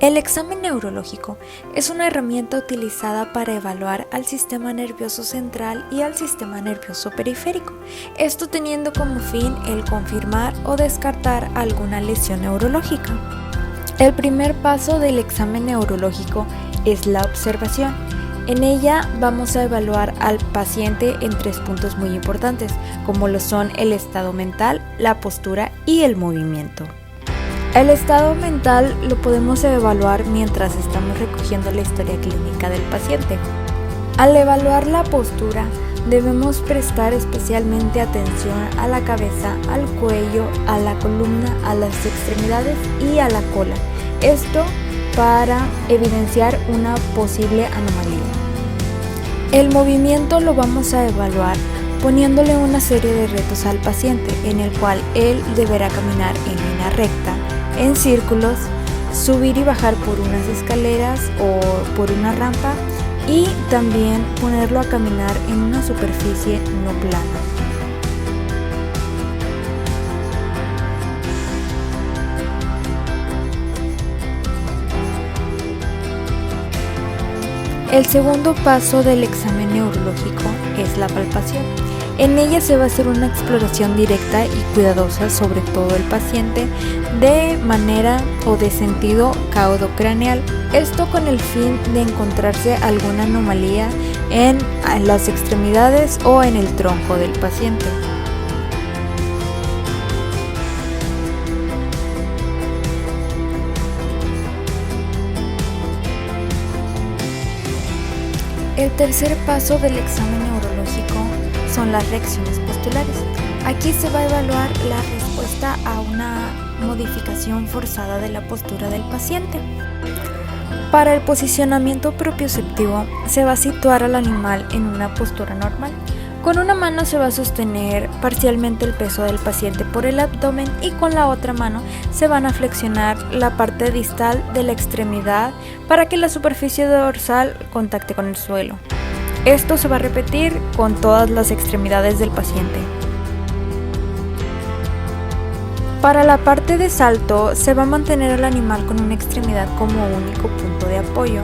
El examen neurológico es una herramienta utilizada para evaluar al sistema nervioso central y al sistema nervioso periférico, esto teniendo como fin el confirmar o descartar alguna lesión neurológica. El primer paso del examen neurológico es la observación. En ella vamos a evaluar al paciente en 3 puntos muy importantes, como lo son el estado mental, la postura y el movimiento. El estado mental lo podemos evaluar mientras estamos recogiendo la historia clínica del paciente. Al evaluar la postura, debemos prestar especialmente atención a la cabeza, al cuello, a la columna, a las extremidades y a la cola. Esto para evidenciar una posible anomalía. El movimiento lo vamos a evaluar poniéndole una serie de retos al paciente, en el cual él deberá caminar en línea recta, en círculos, subir y bajar por unas escaleras o por una rampa y también ponerlo a caminar en una superficie no plana. El segundo paso del examen neurológico es la palpación. En ella se va a hacer una exploración directa y cuidadosa sobre todo el paciente de manera o de sentido caudocraneal. Esto con el fin de encontrarse alguna anomalía en las extremidades o en el tronco del paciente. El tercer paso del examen neurológico son las reacciones postulares. Aquí se va a evaluar la respuesta a una modificación forzada de la postura del paciente. Para el posicionamiento propioceptivo se va a situar al animal en una postura normal. Con una mano se va a sostener parcialmente el peso del paciente por el abdomen y con la otra mano se van a flexionar la parte distal de la extremidad para que la superficie dorsal contacte con el suelo. Esto se va a repetir con todas las extremidades del paciente. Para la parte de salto se va a mantener al animal con una extremidad como único punto de apoyo.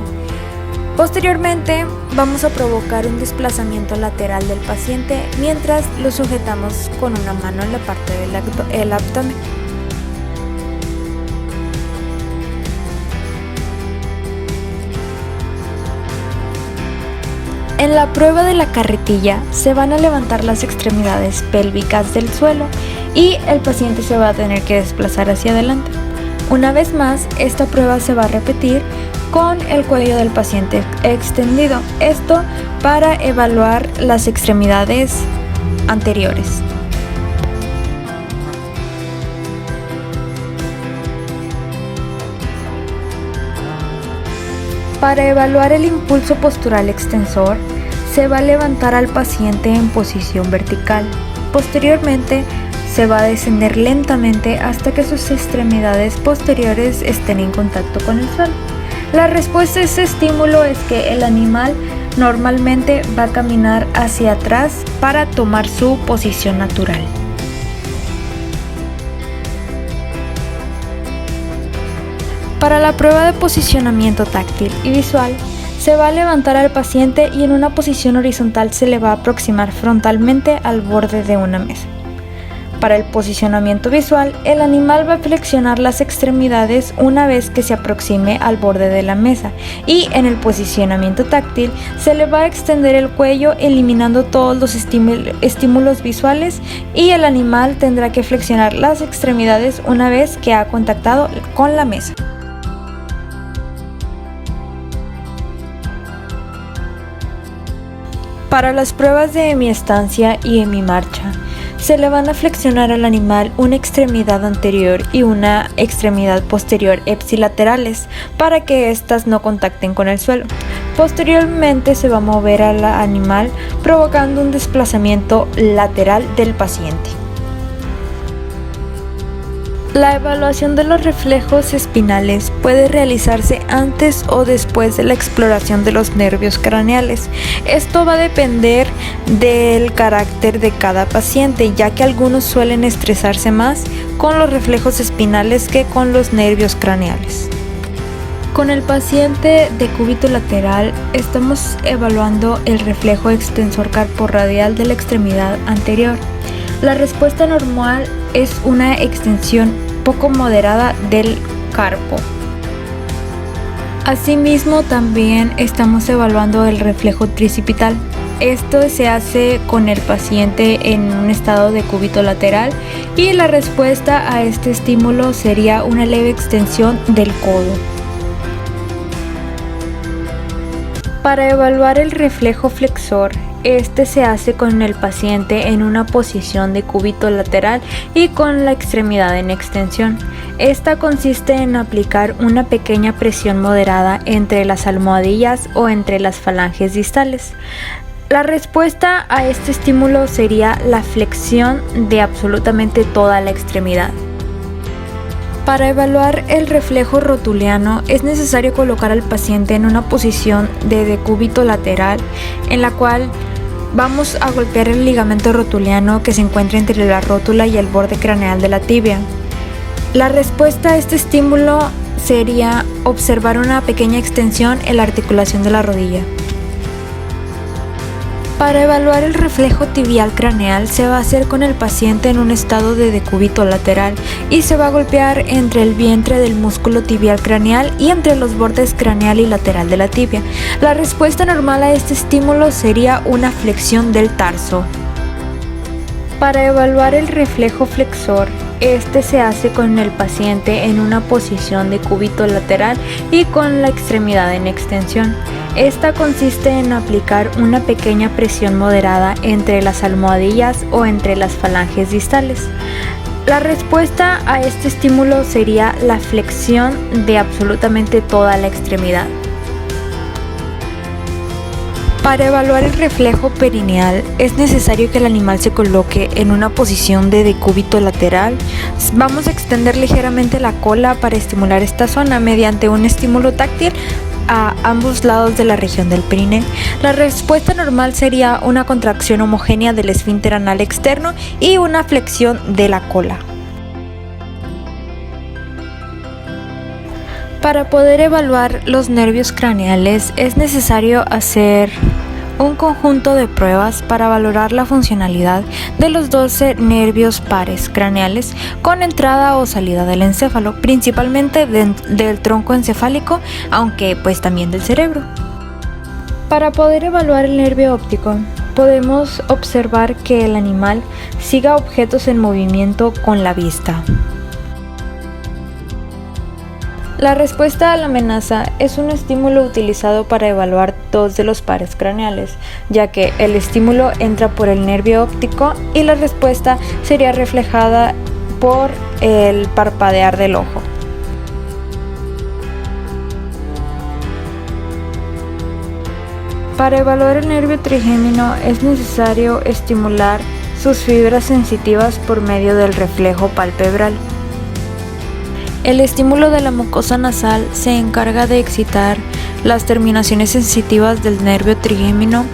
Posteriormente vamos a provocar un desplazamiento lateral del paciente mientras lo sujetamos con una mano en la parte del abdomen. En la prueba de la carretilla se van a levantar las extremidades pélvicas del suelo y el paciente se va a tener que desplazar hacia adelante. Una vez más, esta prueba se va a repetir con el cuello del paciente extendido, esto para evaluar las extremidades anteriores. Para evaluar el impulso postural extensor, se va a levantar al paciente en posición vertical. Posteriormente, se va a descender lentamente hasta que sus extremidades posteriores estén en contacto con el suelo. La respuesta a ese estímulo es que el animal normalmente va a caminar hacia atrás para tomar su posición natural. Para la prueba de posicionamiento táctil y visual, se va a levantar al paciente y en una posición horizontal se le va a aproximar frontalmente al borde de una mesa. Para el posicionamiento visual, el animal va a flexionar las extremidades una vez que se aproxime al borde de la mesa y en el posicionamiento táctil se le va a extender el cuello eliminando todos los estímulos visuales y el animal tendrá que flexionar las extremidades una vez que ha contactado con la mesa. Para las pruebas de hemiestancia y hemimarcha, se le van a flexionar al animal una extremidad anterior y una extremidad posterior ipsilaterales para que éstas no contacten con el suelo. Posteriormente se va a mover al animal provocando un desplazamiento lateral del paciente. La evaluación de los reflejos espinales puede realizarse antes o después de la exploración de los nervios craneales. Esto va a depender del carácter de cada paciente, ya que algunos suelen estresarse más con los reflejos espinales que con los nervios craneales. Con el paciente de cúbito lateral estamos evaluando el reflejo extensor carporradial de la extremidad anterior. La respuesta normal es una extensión poco moderada del carpo. Asimismo, también estamos evaluando el reflejo tricipital. Esto se hace con el paciente en un estado de cúbito lateral y la respuesta a este estímulo sería una leve extensión del codo. Para evaluar el reflejo flexor, este se hace con el paciente en una posición de cúbito lateral y con la extremidad en extensión. Esta consiste en aplicar una pequeña presión moderada entre las almohadillas o entre las falanges distales. La respuesta a este estímulo sería la flexión de absolutamente toda la extremidad. Para evaluar el reflejo rotuliano es necesario colocar al paciente en una posición de decúbito lateral en la cual vamos a golpear el ligamento rotuliano que se encuentra entre la rótula y el borde craneal de la tibia. La respuesta a este estímulo sería observar una pequeña extensión en la articulación de la rodilla. Para evaluar el reflejo tibial craneal se va a hacer con el paciente en un estado de decúbito lateral y se va a golpear entre el vientre del músculo tibial craneal y entre los bordes craneal y lateral de la tibia. La respuesta normal a este estímulo sería una flexión del tarso. Para evaluar el reflejo flexor, este se hace con el paciente en una posición de cúbito lateral y con la extremidad en extensión. Esta consiste en aplicar una pequeña presión moderada entre las almohadillas o entre las falanges distales. La respuesta a este estímulo sería la flexión de absolutamente toda la extremidad. Para evaluar el reflejo perineal es necesario que el animal se coloque en una posición de decúbito lateral. Vamos a extender ligeramente la cola para estimular esta zona mediante un estímulo táctil a ambos lados de la región del perineo. La respuesta normal sería una contracción homogénea del esfínter anal externo y una flexión de la cola. Para poder evaluar los nervios craneales es necesario hacer un conjunto de pruebas para valorar la funcionalidad de los 12 nervios pares craneales con entrada o salida del encéfalo, principalmente del tronco encefálico, aunque pues también del cerebro. Para poder evaluar el nervio óptico, podemos observar que el animal siga objetos en movimiento con la vista. La respuesta a la amenaza es un estímulo utilizado para evaluar 2 de los pares craneales, ya que el estímulo entra por el nervio óptico y la respuesta sería reflejada por el parpadear del ojo. Para evaluar el nervio trigémino es necesario estimular sus fibras sensitivas por medio del reflejo palpebral. El estímulo de la mucosa nasal se encarga de excitar las terminaciones sensitivas del nervio trigémino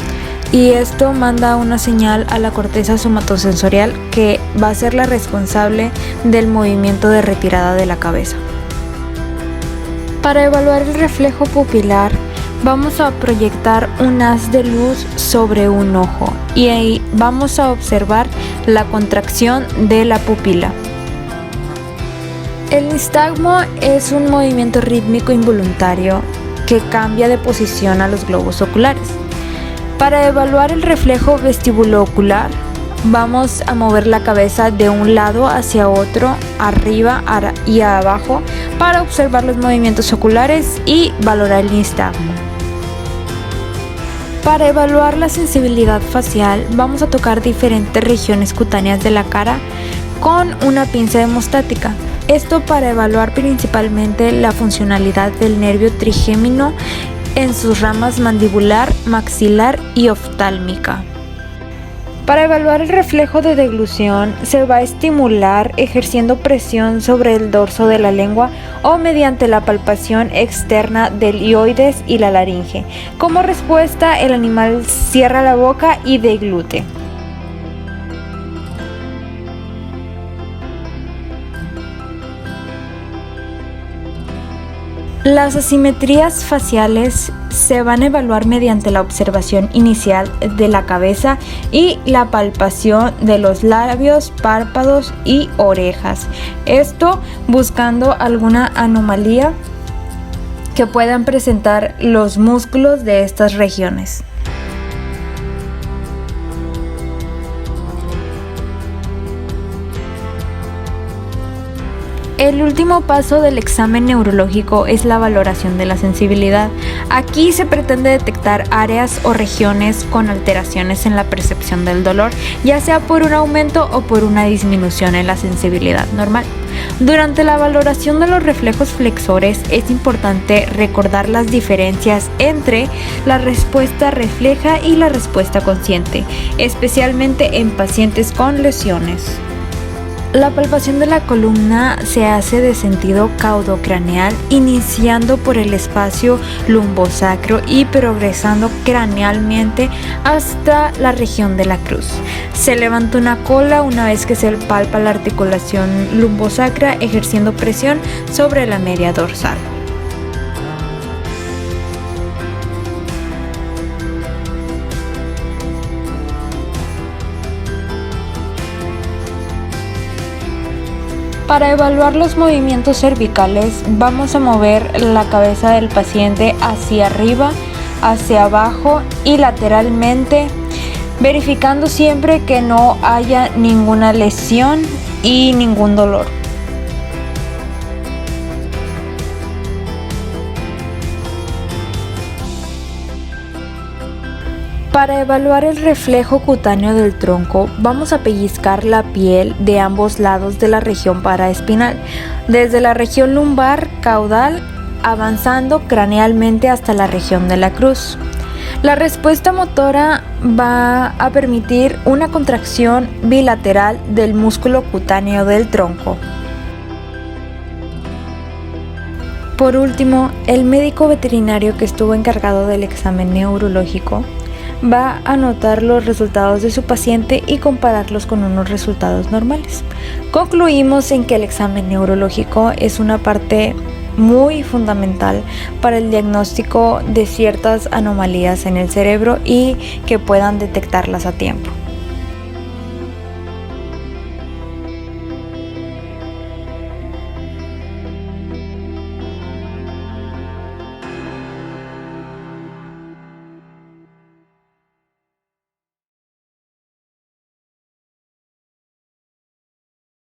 y esto manda una señal a la corteza somatosensorial que va a ser la responsable del movimiento de retirada de la cabeza. Para evaluar el reflejo pupilar, vamos a proyectar un haz de luz sobre un ojo y ahí vamos a observar la contracción de la pupila. El nistagmo es un movimiento rítmico involuntario que cambia de posición a los globos oculares. Para evaluar el reflejo vestibuloocular, vamos a mover la cabeza de un lado hacia otro, arriba y abajo, para observar los movimientos oculares y valorar el nistagmo. Para evaluar la sensibilidad facial, vamos a tocar diferentes regiones cutáneas de la cara con una pinza hemostática. Esto para evaluar principalmente la funcionalidad del nervio trigémino en sus ramas mandibular, maxilar y oftálmica. Para evaluar el reflejo de deglución se va a estimular ejerciendo presión sobre el dorso de la lengua o mediante la palpación externa del hioides y la laringe. Como respuesta, el animal cierra la boca y deglute. Las asimetrías faciales se van a evaluar mediante la observación inicial de la cabeza y la palpación de los labios, párpados y orejas. Esto buscando alguna anomalía que puedan presentar los músculos de estas regiones. El último paso del examen neurológico es la valoración de la sensibilidad. Aquí se pretende detectar áreas o regiones con alteraciones en la percepción del dolor, ya sea por un aumento o por una disminución en la sensibilidad normal. Durante la valoración de los reflejos flexores es importante recordar las diferencias entre la respuesta refleja y la respuesta consciente, especialmente en pacientes con lesiones. La palpación de la columna se hace de sentido caudocraneal, iniciando por el espacio lumbosacro y progresando cranealmente hasta la región de la cruz. Se levanta una cola una vez que se palpa la articulación lumbosacra, ejerciendo presión sobre la media dorsal. Para evaluar los movimientos cervicales, vamos a mover la cabeza del paciente hacia arriba, hacia abajo y lateralmente, verificando siempre que no haya ninguna lesión y ningún dolor. Para evaluar el reflejo cutáneo del tronco, vamos a pellizcar la piel de ambos lados de la región paraespinal, desde la región lumbar caudal, avanzando cranealmente hasta la región de la cruz. La respuesta motora va a permitir una contracción bilateral del músculo cutáneo del tronco. Por último, el médico veterinario que estuvo encargado del examen neurológico va a anotar los resultados de su paciente y compararlos con unos resultados normales. Concluimos en que el examen neurológico es una parte muy fundamental para el diagnóstico de ciertas anomalías en el cerebro y que puedan detectarlas a tiempo.